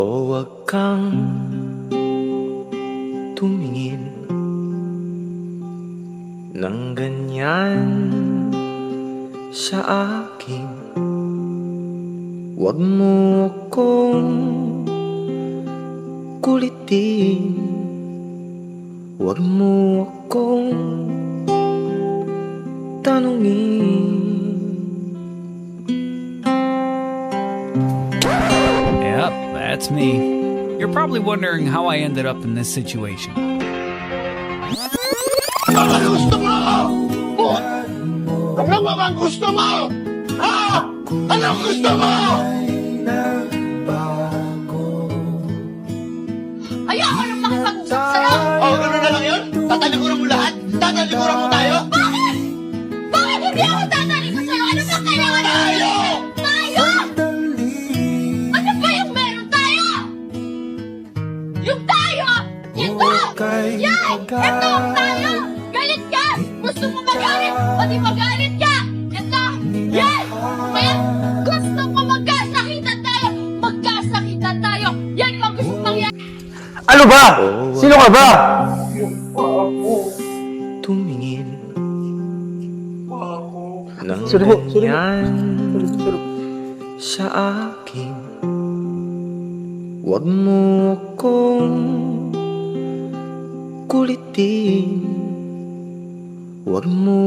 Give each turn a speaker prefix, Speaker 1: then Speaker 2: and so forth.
Speaker 1: Huwag kang tumingin ng ganyan sa akin. Huwag mo akong kulitin, huwag mo akong tanungin.
Speaker 2: Yep, that's me. You're probably wondering how I ended up in this situation.
Speaker 3: Ano gusto mo? Ano ba bang gusto mo? Ha? Ano gusto mo?
Speaker 4: Ayoko nang makipag-usap sa'yo!
Speaker 3: Oh, gano'n na lang yun? Tatalikuran mo lahat? Tatalikuran mo tayo?
Speaker 4: Bakit? Bakit hindi ako tatalikod sa'yo? Ano ba kailangan
Speaker 3: Tayo!
Speaker 4: Tayo! Ano ba yung meron tayo? Yung tayo! Ito! Yan! Ito ang tayo! Galit ka! Gusto mo magalit? O di magalit ka! Ito! Yan! Kaya gusto ko magkasakitan tayo! Magkasakitan tayo! Yan ang gusto mangyari!
Speaker 5: Ano ba? Sino ka ba?
Speaker 1: Tumingin ng
Speaker 5: Sorry po, sorry.
Speaker 1: ganyan sa akin. Huwag mo akong kulitin, huwag mo